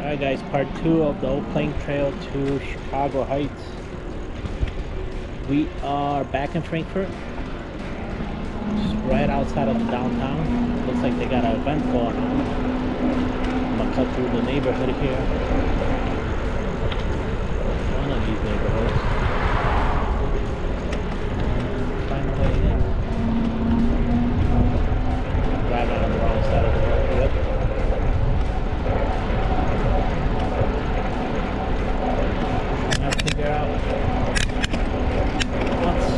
Alright guys, part 2 of the Old Plank Trail to Chicago Heights. We are back in Frankfort, just right outside of the downtown. Looks like they got an event going on. I'm gonna cut through the neighborhood here. One of these neighborhoods. And find a way in. Driving on the wrong side of the road. Yep. Figure out what's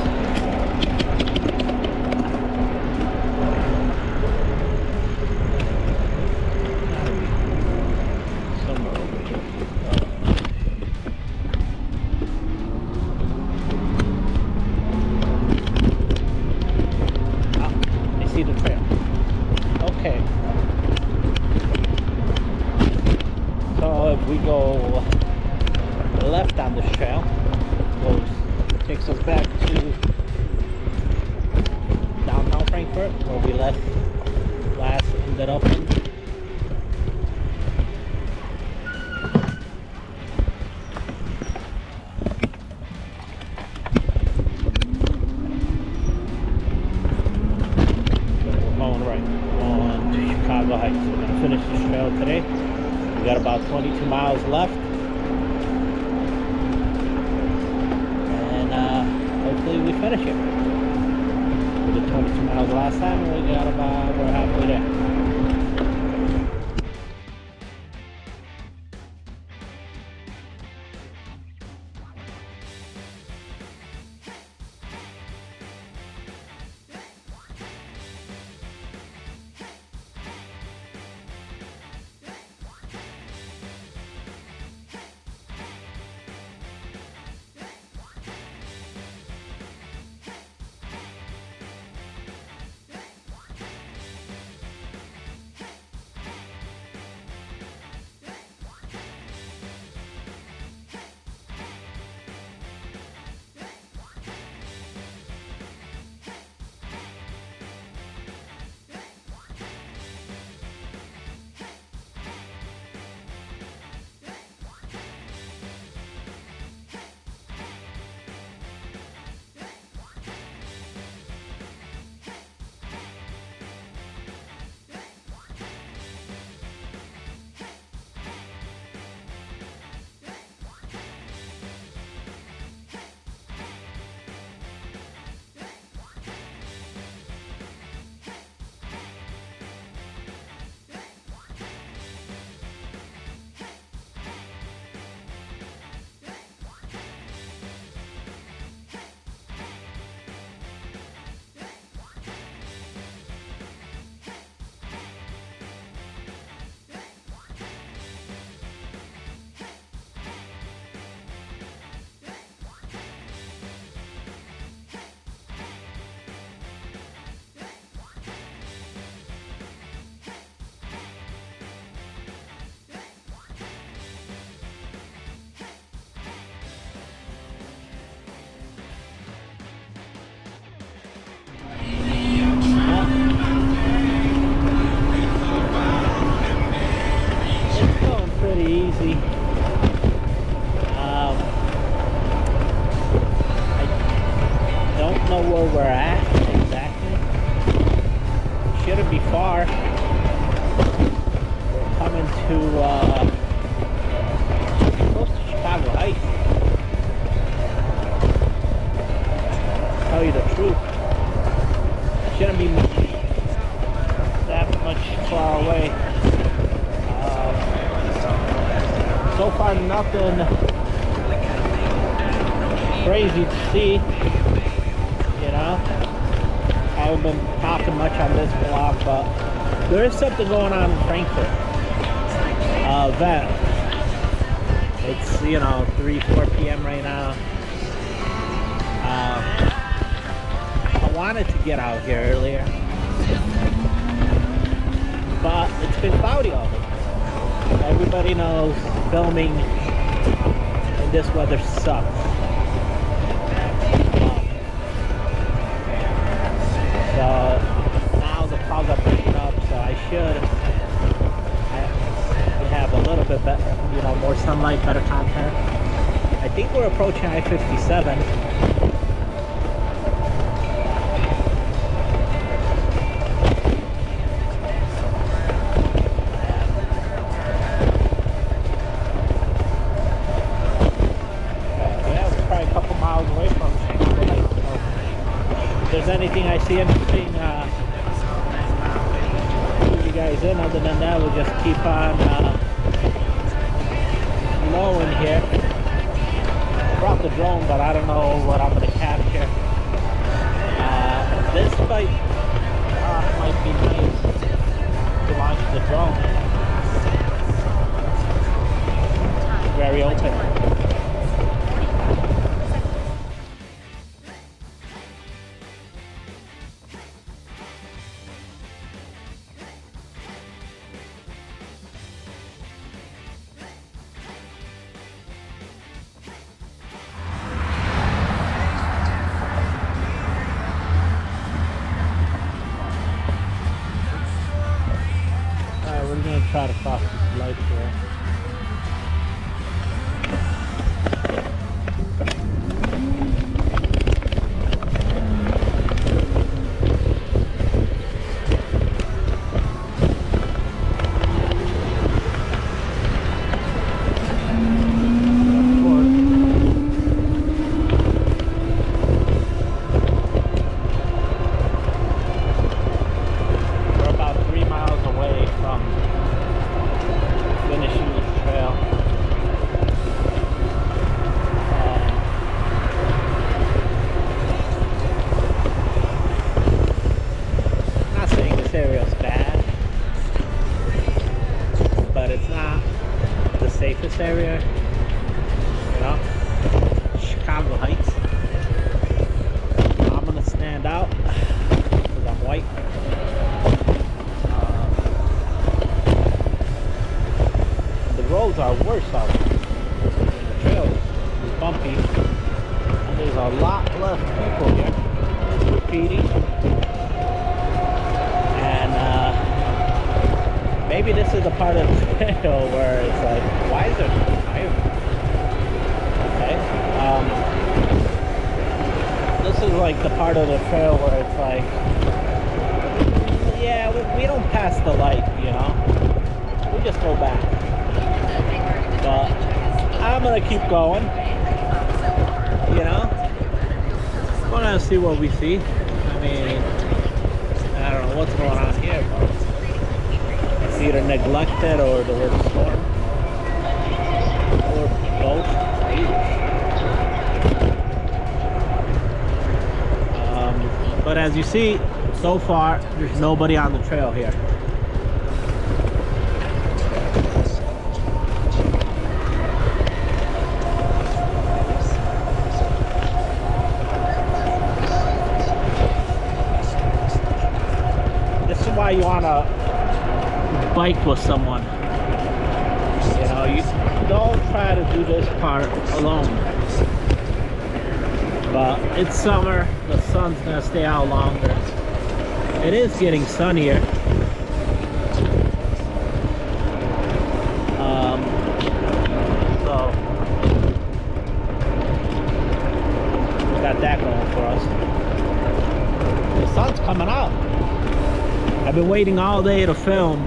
somewhere over here. I see the trail. Okay. So if we go left on this trail, takes us back to downtown Frankfort, where we last ended up in. We're going right on to Chicago Heights. We're going to finish this trail today. We got about 22 miles left. Hopefully we finish it. We did 22 miles last time, and we're halfway there. Easy. I don't know where we're at exactly. Shouldn't be far. We're coming to close to Chicago Heights. To tell you the truth, shouldn't be that much far away. So far, nothing crazy to see, you know. I haven't been talking much on this vlog, but there is something going on in Frankfort. Event. It's, 3-4 p.m. right now. I wanted to get out here earlier, but it's been cloudy all day. Everybody knows filming in this weather sucks. So now the clouds are picking up, so I should have a little bit more sunlight, better content. I think we're approaching I-57. Yeah, we're probably a couple miles away from Chicago Heights. So if there's anything I see interesting, you guys in. Other than that, we'll just keep on flowing here. I brought the drone, but I don't know what I'm going to capture. This might be nice to launch the drone. Very open. We're going to try to cross this light here. We're about 3 miles away from finishing the trail. I'm not saying this area is bad, but it's not the safest area, you know. Chicago Heights. I'm gonna stand out because I'm white. The roads are worse out there. The trail is bumpy, and there's a lot less people here graffiti. And maybe this is the part of the trail where it's like, why is there no tire? Okay. This is like the part of the trail where it's like, yeah, we don't pass the light, you know. We just go back. But I'm gonna keep going, you know. Gonna see what we see. I mean, I don't know what's going on here, but it's either neglected or the word storm, or both. But as you see, so far there's nobody on the trail here. Why you want to bike with someone. You know, you don't try to do this part alone. But it's summer, the sun's gonna stay out longer. It is getting sunnier. So we got that going for us. The sun's coming out. I've been waiting all day to film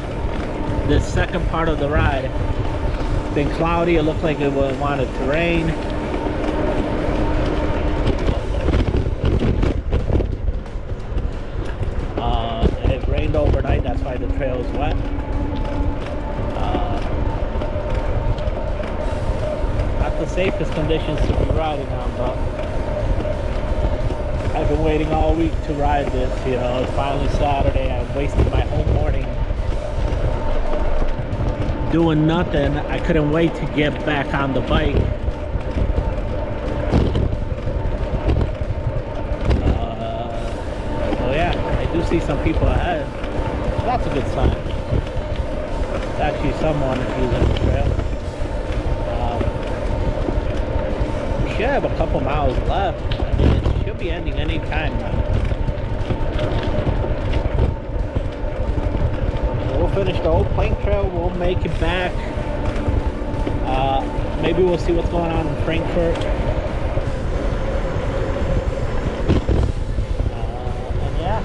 this second part of the ride. It's been cloudy, it looked like it wanted to rain. And it rained overnight, that's why the trail is wet. Not the safest conditions to be riding on, but I've been waiting all week to ride this, you know. It's finally Saturday. I've wasted my whole morning doing nothing. I couldn't wait to get back on the bike. So yeah, I do see some people ahead. So that's a good sign. It's actually someone using the trail. We should have a couple miles left. Should be ending any time now. We'll finish the old plank trail. We'll make it back Maybe we'll see what's going on in Frankfurt. And yeah.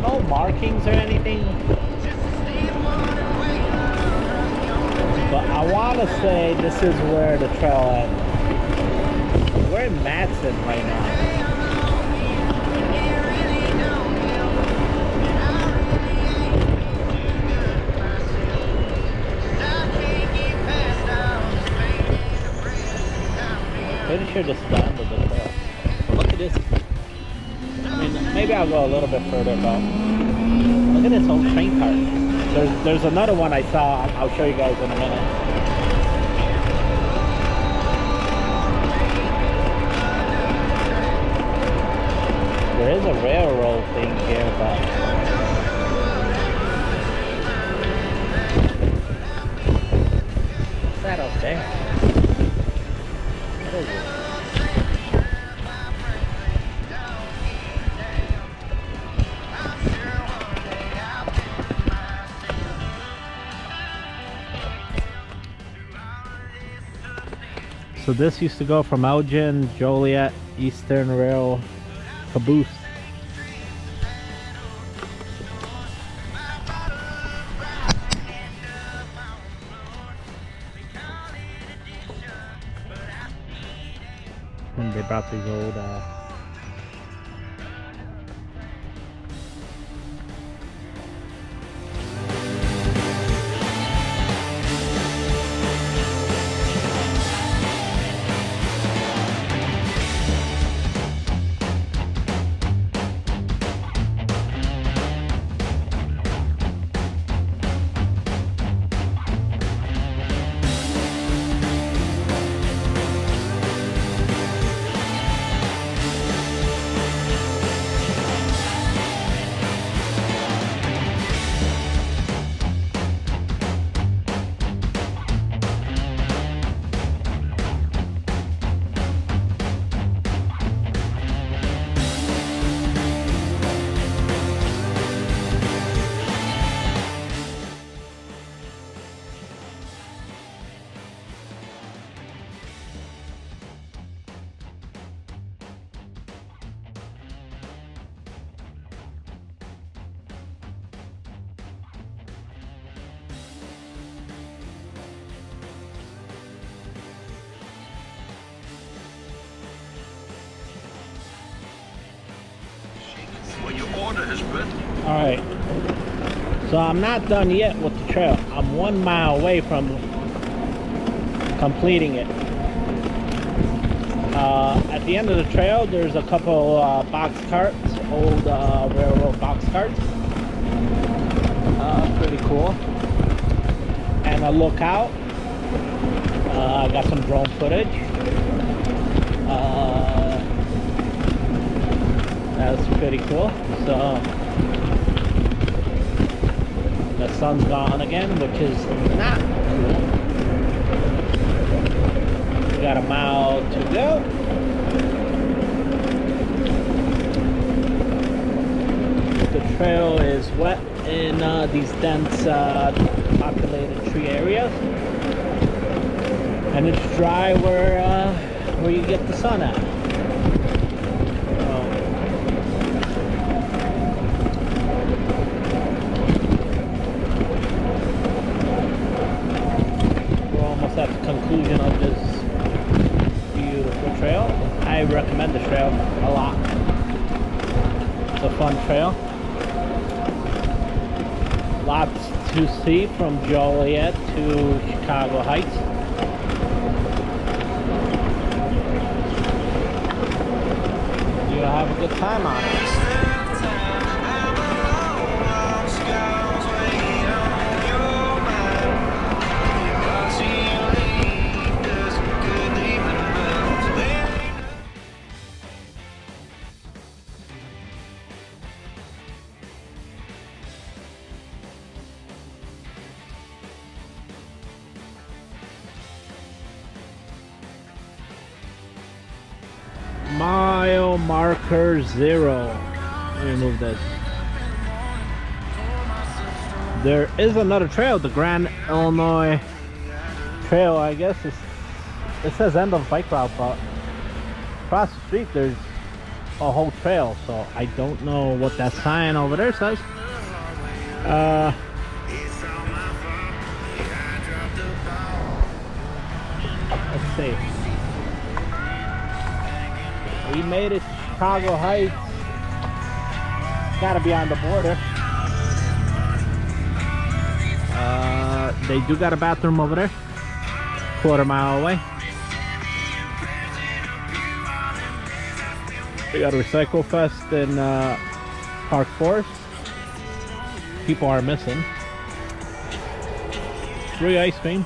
No markings or anything, but I want to say this is where the trail ends. We're in Madsen right now. Pretty sure this is the end of the trail. Look at this. I mean, maybe I'll go a little bit further, but look at this old train cart. There's another one I saw. I'll show you guys in a minute. There is a railroad thing here, but what's that up there? What is it? So this used to go from Elgin, Joliet, Eastern Rail, Caboose. And they brought these old Alright, so I'm not done yet with the trail. I'm 1 mile away from completing it. At the end of the trail, there's a couple box carts, old railroad box carts. Pretty cool. And a lookout. I got some drone footage. That's pretty cool. So the sun's gone again, which is not cool. We got a mile to go. The trail is wet in these dense populated tree areas, and it's dry where you get the sun at. At the conclusion of this beautiful trail. I recommend the trail a lot. It's a fun trail. Lots to see from Joliet to Chicago Heights. You'll have a good time on it. trail marker 0. Let me move this. There is another trail, the Grand Illinois Trail. I guess it says end of bike route, but across the street there's a whole trail, so I don't know what that sign over there says. Let's see. We made it to Chicago Heights. Gotta be on the border. They do got a bathroom over there, quarter mile away. We got a Recycle Fest in Park Forest. People are missing. Free ice cream.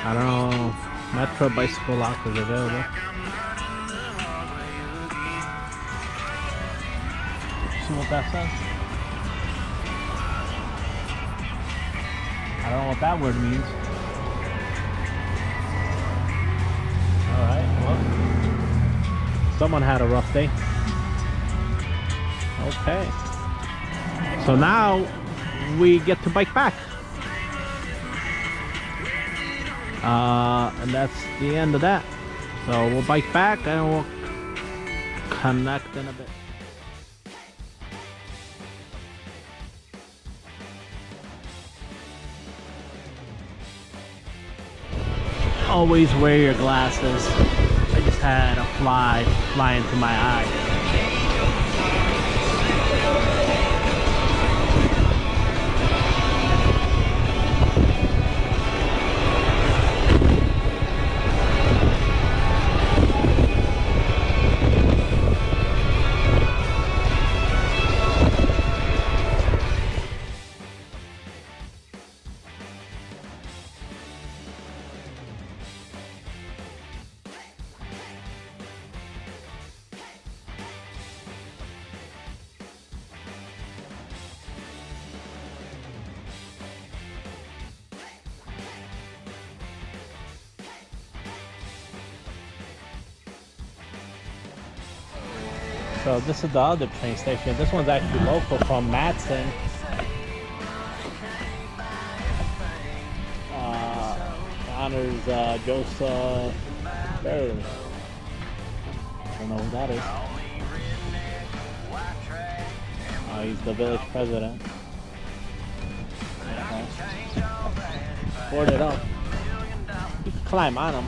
I don't know. Metro bicycle lock is available. See what that says? I don't know what that word means. Alright, well. Someone had a rough day. Okay. So now we get to bike back. And that's the end of that. So we'll bike back and we'll connect in a bit. Always wear your glasses. I just had a fly into my eye. So this is the other train station. This one's actually local, from Matson. Honors Joseph Barely. I don't know who that is. He's the village president. Okay. Boarded up. You can climb on him.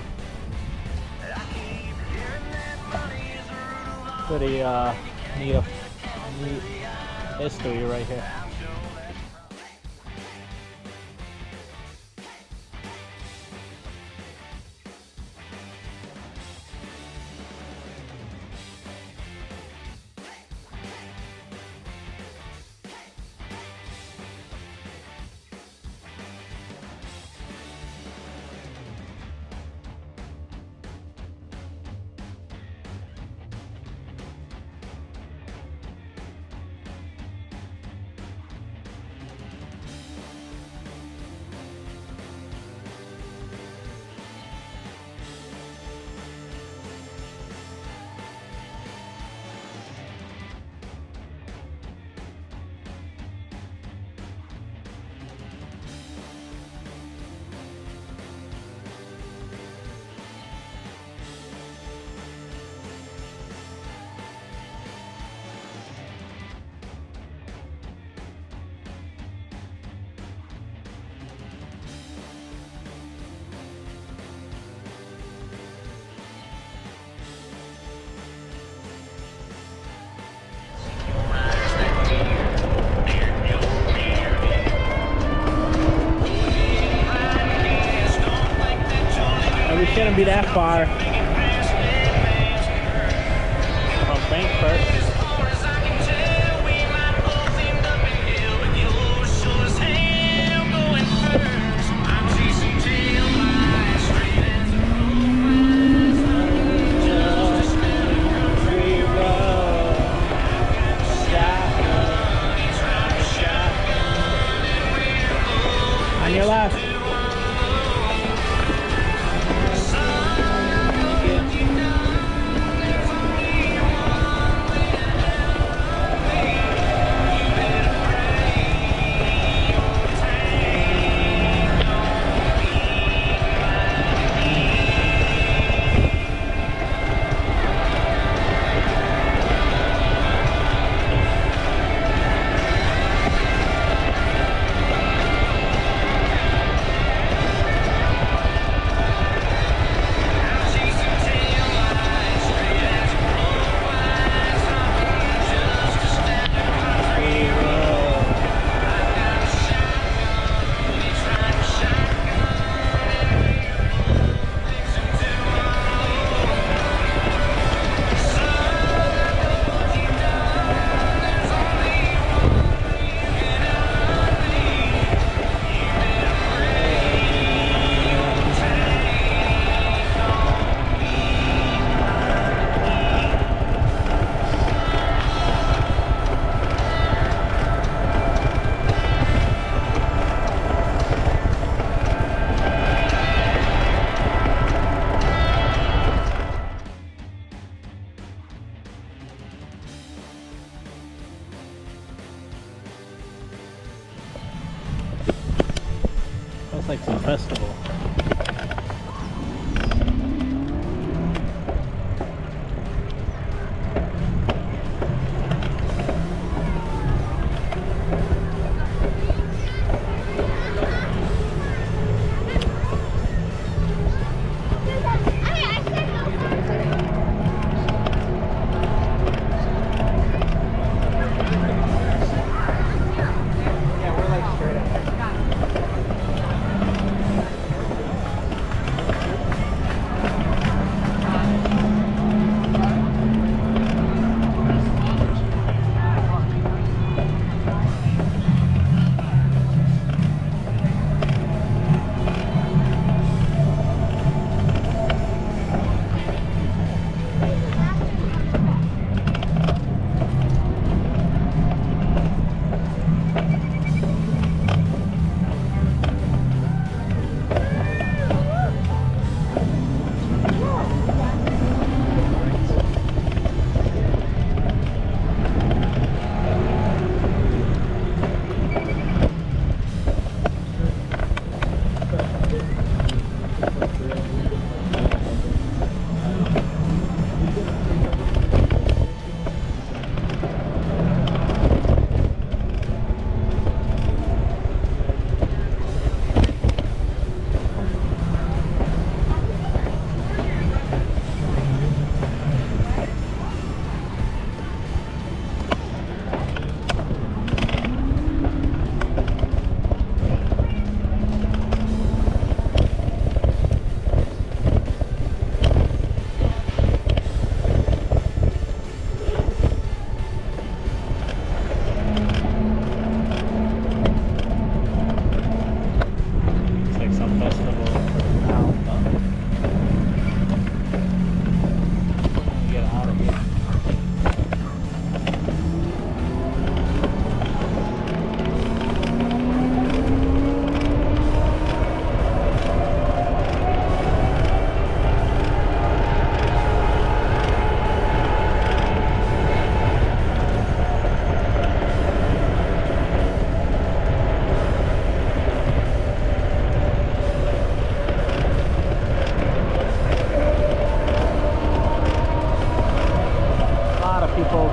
Pretty neat history right here. Shouldn't be that far from Frankfurt. On your left. Looks like some festival.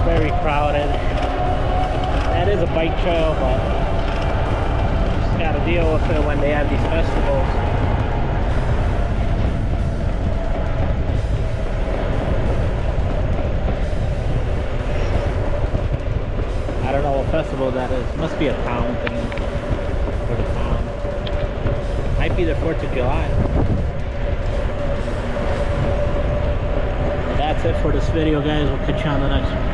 Very crowded. That is a bike trail, but just gotta deal with it when they have these festivals. I don't know what festival that is. Must be a town thing for the town. Might be the 4th of July. That's it for this video, guys. We'll catch you on the next one.